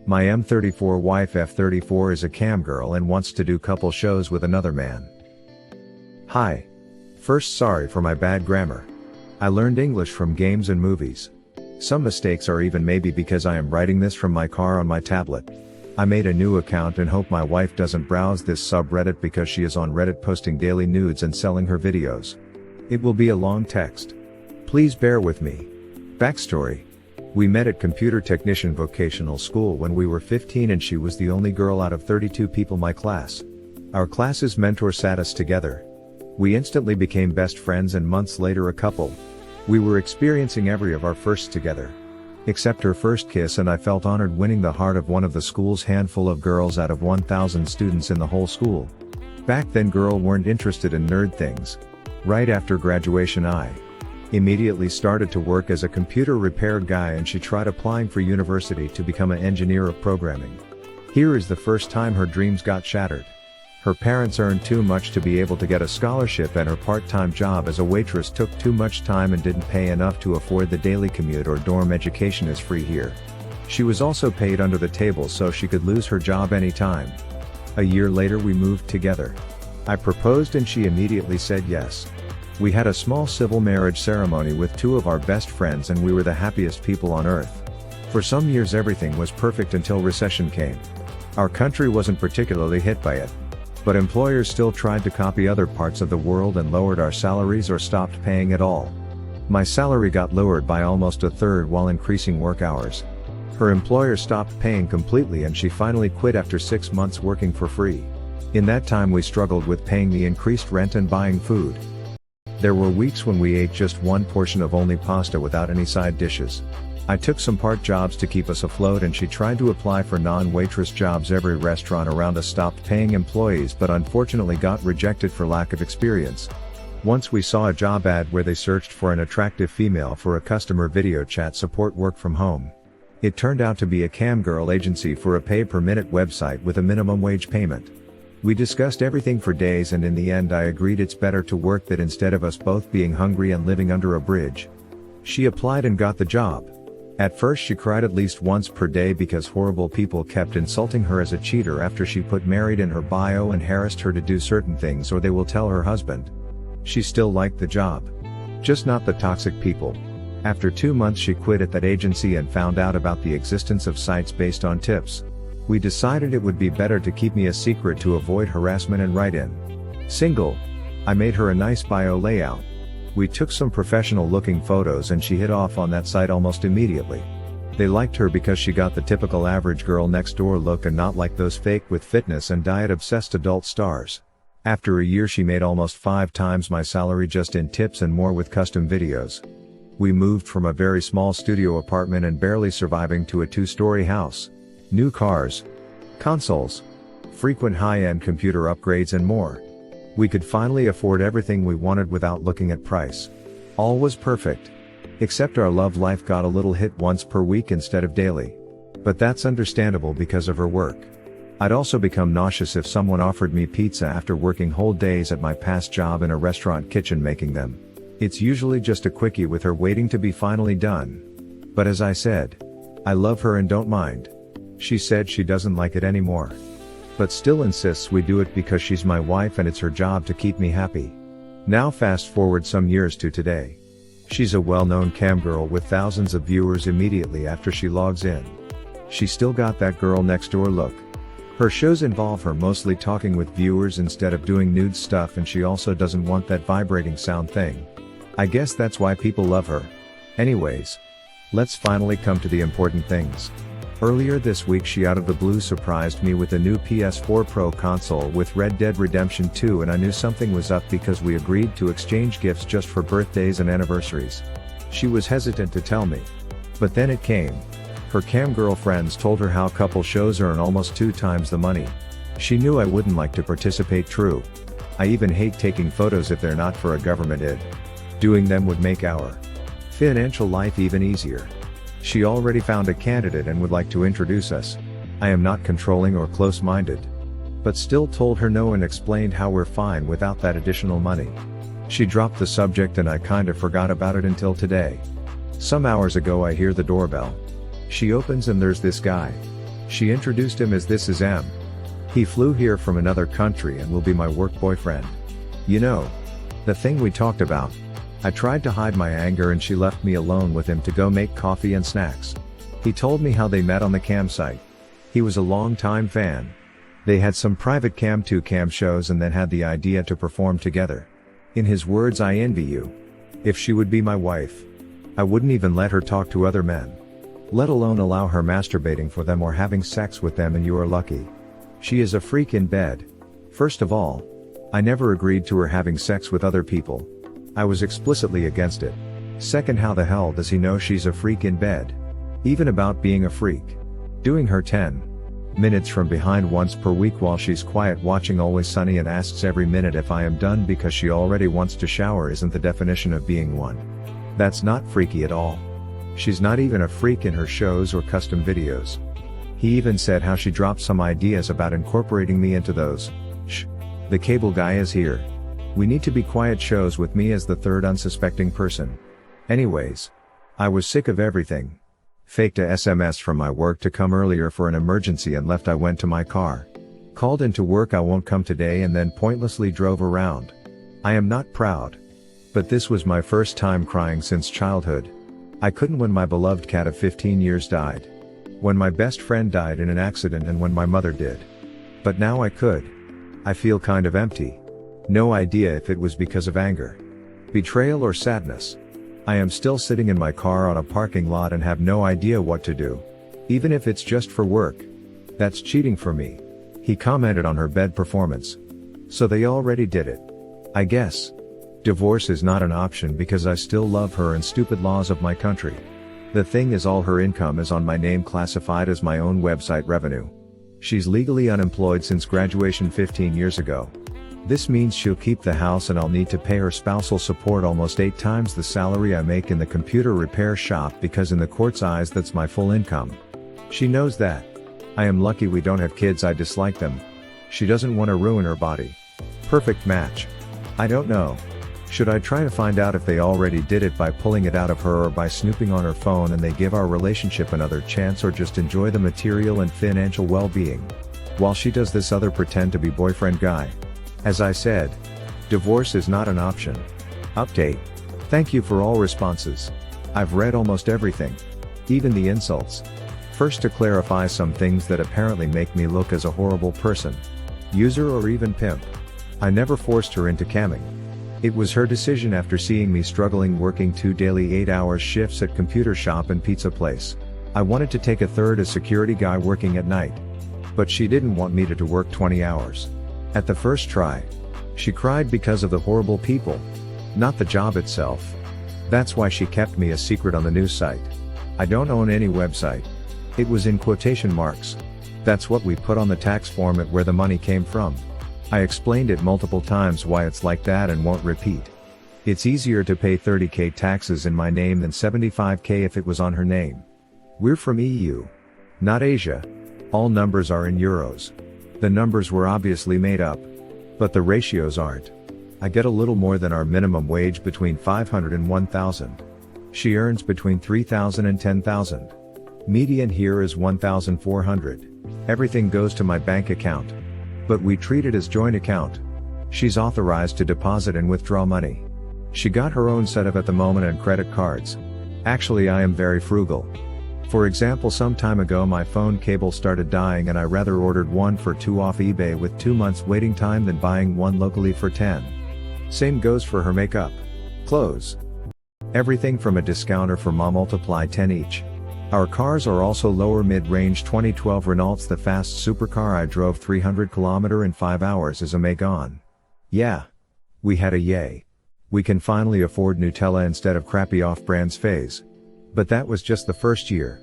My M34 wife F34 is a camgirl and wants to do couple shows with another man. Hi. First, sorry for my bad grammar. I learned English from games and movies. Some mistakes are even maybe because I am writing this from my car on my tablet. I made a new account and hope my wife doesn't browse this subreddit because she is on Reddit posting daily nudes and selling her videos. It will be a long text. Please bear with me. Backstory. We met at Computer Technician Vocational School when we were 15 and she was the only girl out of 32 people in my class. Our class's mentor sat us together. We instantly became best friends and months later a couple. We were experiencing every of our firsts together. Except her first kiss, and I felt honored winning the heart of one of the school's handful of girls out of 1,000 students in the whole school. Back then girls weren't interested in nerd things. Right after graduation I immediately started to work as a computer repair guy and she tried applying for university to become an engineer of programming. Here is the first time her dreams got shattered. Her parents earned too much to be able to get a scholarship and her part-time job as a waitress took too much time and didn't pay enough to afford the daily commute, or dorm education is free here. She was also paid under the table so she could lose her job anytime. A year later we moved together. I proposed and she immediately said yes. We had a small civil marriage ceremony with two of our best friends and we were the happiest people on earth. For some years everything was perfect until recession came. Our country wasn't particularly hit by it. But employers still tried to copy other parts of the world and lowered our salaries or stopped paying at all. My salary got lowered by almost a third while increasing work hours. Her employer stopped paying completely and she finally quit after 6 months working for free. In that time we struggled with paying the increased rent and buying food. There were weeks when we ate just one portion of only pasta without any side dishes. I took some part jobs to keep us afloat and she tried to apply for non-waitress jobs. Every restaurant around us stopped paying employees but unfortunately got rejected for lack of experience. Once we saw a job ad where they searched for an attractive female for a customer video chat support work from home. It turned out to be a CAMGIRL agency for a pay-per-minute website with a minimum wage payment. We discussed everything for days and in the end I agreed it's better to work that instead of us both being hungry and living under a bridge. She applied and got the job. At first she cried at least once per day because horrible people kept insulting her as a cheater after she put married in her bio and harassed her to do certain things or they will tell her husband. She still liked the job. Just not the toxic people. After 2 months she quit at that agency and found out about the existence of sites based on tips. We decided it would be better to keep me a secret to avoid harassment and write in. Single. I made her a nice bio layout. We took some professional looking photos and she hit off on that site almost immediately. They liked her because she got the typical average girl next door look and not like those fake with fitness and diet obsessed adult stars. After a year she made almost 5 times my salary just in tips and more with custom videos. We moved from a very small studio apartment and barely surviving to a 2-story house. New cars, consoles, frequent high-end computer upgrades and more. We could finally afford everything we wanted without looking at price. All was perfect. Except our love life got a little hit once per week instead of daily. But that's understandable because of her work. I'd also become nauseous if someone offered me pizza after working whole days at my past job in a restaurant kitchen making them. It's usually just a quickie with her waiting to be finally done. But as I said, I love her and don't mind. She said she doesn't like it anymore. But still insists we do it because she's my wife and it's her job to keep me happy. Now fast forward some years to today. She's a well-known camgirl with thousands of viewers immediately after she logs in. She still got that girl next door look. Her shows involve her mostly talking with viewers instead of doing nude stuff and she also doesn't want that vibrating sound thing. I guess that's why people love her. Anyways. Let's finally come to the important things. Earlier this week she out of the blue surprised me with a new PS4 Pro console with Red Dead Redemption 2 and I knew something was up because we agreed to exchange gifts just for birthdays and anniversaries. She was hesitant to tell me. But then it came. Her camgirl friends told her how couple shows earn almost 2 times the money. She knew I wouldn't like to participate. True. I even hate taking photos if they're not for a government id. Doing them would make our financial life even easier. She already found a candidate and would like to introduce us. I am not controlling or close-minded. But still told her no and explained how we're fine without that additional money. She dropped the subject and I kinda forgot about it until today. Some hours ago I hear the doorbell. She opens and there's this guy. She introduced him as "This is M. He flew here from another country and will be my work boyfriend. You know, the thing we talked about." I tried to hide my anger and she left me alone with him to go make coffee and snacks. He told me how they met on the cam site. He was a long-time fan. They had some private cam 2 cam shows and then had the idea to perform together. In his words, "I envy you. If she would be my wife, I wouldn't even let her talk to other men. Let alone allow her masturbating for them or having sex with them, and you are lucky. She is a freak in bed. First of all, I never agreed to her having sex with other people. I was explicitly against it. Second, how the hell does he know she's a freak in bed? Even about being a freak. Doing her 10 minutes from behind once per week while she's quiet watching Always Sunny and asks every minute if I am done because she already wants to shower isn't the definition of being one. That's not freaky at all. She's not even a freak in her shows or custom videos. He even said how she dropped some ideas about incorporating me into those. Shh. The cable guy is here. We need to be quiet shows with me as the third unsuspecting person. Anyways, I was sick of everything. Faked a SMS from my work to come earlier for an emergency and left. I went to my car. Called into work I won't come today and then pointlessly drove around. I am not proud. But this was my first time crying since childhood. I couldn't when my beloved cat of 15 years died. When my best friend died in an accident and when my mother did. But now I could. I feel kind of empty. No idea if it was because of anger, betrayal or sadness. I am still sitting in my car on a parking lot and have no idea what to do. Even if it's just for work. That's cheating for me. He commented on her bed performance. So they already did it. I guess. Divorce is not an option because I still love her and stupid laws of my country. The thing is, all her income is on my name, classified as my own website revenue. She's legally unemployed since graduation 15 years ago. This means she'll keep the house and I'll need to pay her spousal support almost 8 times the salary I make in the computer repair shop because in the court's eyes that's my full income. She knows that. I am lucky we don't have kids. I dislike them. She doesn't want to ruin her body. Perfect match. I don't know. Should I try to find out if they already did it by pulling it out of her or by snooping on her phone and they give our relationship another chance, or just enjoy the material and financial well-being while she does this other pretend to be boyfriend guy? As I said, divorce is not an option. Update. Thank you for all responses. I've read almost everything. Even the insults. First, to clarify some things that apparently make me look as a horrible person, user or even pimp. I never forced her into camming. It was her decision after seeing me struggling working 2 daily 8-hour shifts at computer shop and pizza place. I wanted to take a third as security guy working at night. But she didn't want me to work 20 hours. At the first try, she cried because of the horrible people, not the job itself. That's why she kept me a secret on the news site. I don't own any website. It was in quotation marks. That's what we put on the tax form at where the money came from. I explained it multiple times why it's like that and won't repeat. It's easier to pay 30k taxes in my name than 75k if it was on her name. We're from EU, not Asia. All numbers are in euros. The numbers were obviously made up. But the ratios aren't. I get a little more than our minimum wage, between 500 and 1,000. She earns between 3,000 and 10,000. Median here is 1,400. Everything goes to my bank account. But we treat it as joint account. She's authorized to deposit and withdraw money. She got her own set of at the moment and credit cards. Actually, I am very frugal. For example, some time ago my phone cable started dying and I rather ordered one for 2 off eBay with 2 months waiting time than buying one locally for 10. Same goes for her makeup. Clothes. Everything from a discounter for Ma multiply 10 each. Our cars are also lower mid-range. 2012 Renault's the fast supercar I drove 300 km in 5 hours is a Megane. Yeah. We had a yay. We can finally afford Nutella instead of crappy off-brands phase. But that was just the first year.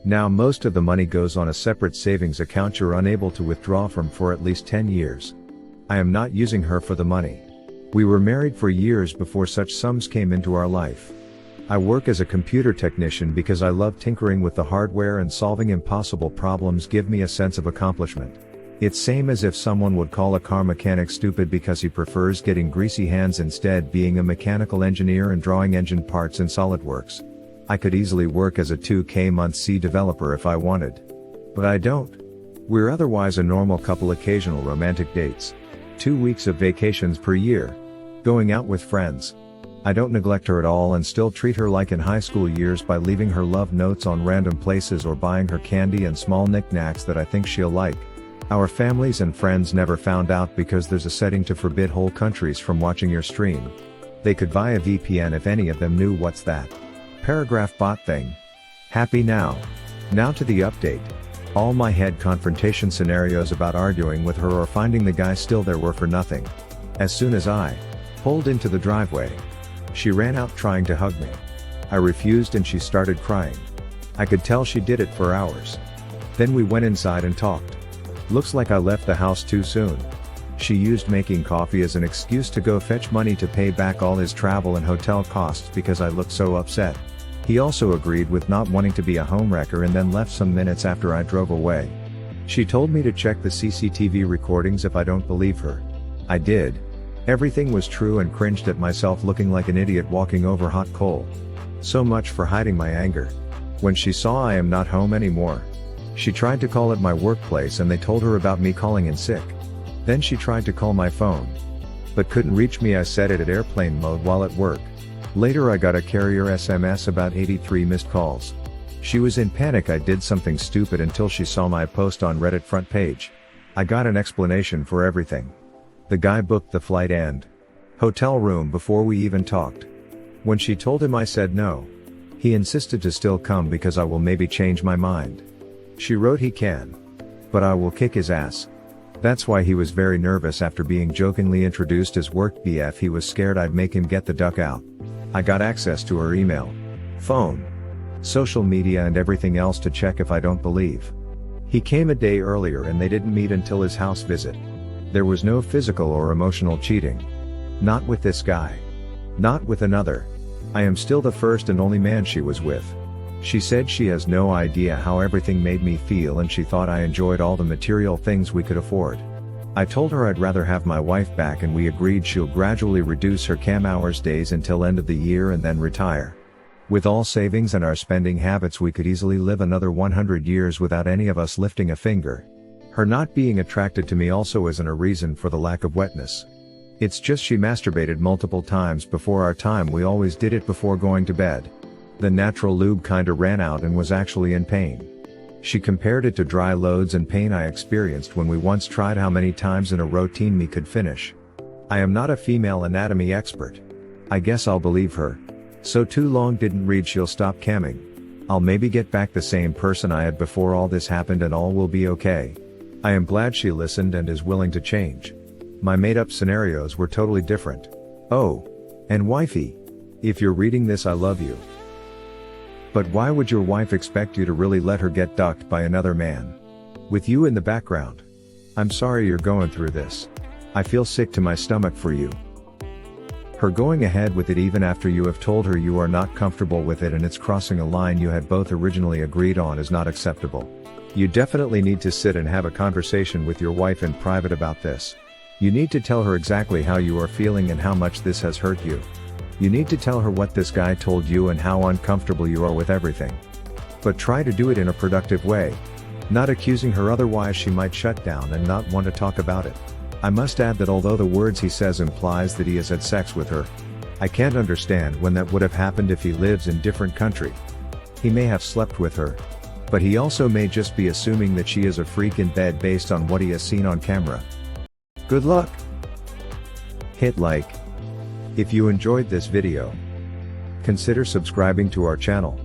Now most of the money goes on a separate savings account you're unable to withdraw from for at least 10 years. I am not using her for the money. We were married for years before such sums came into our life. I work as a computer technician because I love tinkering with the hardware, and solving impossible problems give me a sense of accomplishment. It's same as if someone would call a car mechanic stupid because he prefers getting greasy hands instead being a mechanical engineer and drawing engine parts in SolidWorks. I could easily work as a 2K month C developer if I wanted. But I don't. We're otherwise a normal couple, occasional romantic dates. 2 weeks of vacations per year. Going out with friends. I don't neglect her at all and still treat her like in high school years by leaving her love notes on random places or buying her candy and small knickknacks that I think she'll like. Our families and friends never found out because there's a setting to forbid whole countries from watching your stream. They could buy a VPN if any of them knew what's that. Paragraph bot thing. Happy now. Now to the update. All my head confrontation scenarios about arguing with her or finding the guy still there were for nothing. As soon as I pulled into the driveway, she ran out trying to hug me. I refused and she started crying. I could tell she did it for hours. Then we went inside and talked. Looks like I left the house too soon. She used making coffee as an excuse to go fetch money to pay back all his travel and hotel costs because I looked so upset. He also agreed with not wanting to be a homewrecker and then left some minutes after I drove away. She told me to check the CCTV recordings if I don't believe her. I did. Everything was true and cringed at myself looking like an idiot walking over hot coal. So much for hiding my anger. When she saw I am not home anymore, she tried to call at my workplace and they told her about me calling in sick. Then she tried to call my phone, but couldn't reach me. I set it at airplane mode while at work. Later I got a carrier SMS about 83 missed calls. She was in panic I did something stupid until she saw my post on Reddit front page. I got an explanation for everything. The guy booked the flight and hotel room before we even talked. When she told him I said no. He insisted to still come because I will maybe change my mind. She wrote he can. But I will kick his ass. That's why he was very nervous after being jokingly introduced as work BF. He was scared I'd make him get the duck out. I got access to her email, phone, social media and everything else to check if I don't believe. He came a day earlier and they didn't meet until his house visit. There was no physical or emotional cheating. Not with this guy. Not with another. I am still the first and only man she was with. She said she has no idea how everything made me feel and she thought I enjoyed all the material things we could afford. I told her I'd rather have my wife back and we agreed she'll gradually reduce her cam hours days until end of the year and then retire. With all savings and our spending habits we could easily live another 100 years without any of us lifting a finger. Her not being attracted to me also isn't a reason for the lack of wetness. It's just she masturbated multiple times before our time. We always did it before going to bed. The natural lube kinda ran out and was actually in pain. She compared it to dry loads and pain I experienced when we once tried how many times in a row teen me could finish. I am not a female anatomy expert. I guess I'll believe her. So too long didn't read she'll stop camming. I'll maybe get back the same person I had before all this happened and all will be okay. I am glad she listened and is willing to change. My made up scenarios were totally different. Oh. And wifey. If you're reading this I love you. But why would your wife expect you to really let her get ducked by another man? With you in the background. I'm sorry you're going through this. I feel sick to my stomach for you. Her going ahead with it even after you have told her you are not comfortable with it and it's crossing a line you had both originally agreed on is not acceptable. You definitely need to sit and have a conversation with your wife in private about this. You need to tell her exactly how you are feeling and how much this has hurt you. You need to tell her what this guy told you and how uncomfortable you are with everything. But try to do it in a productive way. Not accusing her, otherwise she might shut down and not want to talk about it. I must add that although the words he says implies that he has had sex with her, I can't understand when that would have happened if he lives in different country. He may have slept with her. But he also may just be assuming that she is a freak in bed based on what he has seen on camera. Good luck! Hit like if you enjoyed this video. Consider subscribing to our channel.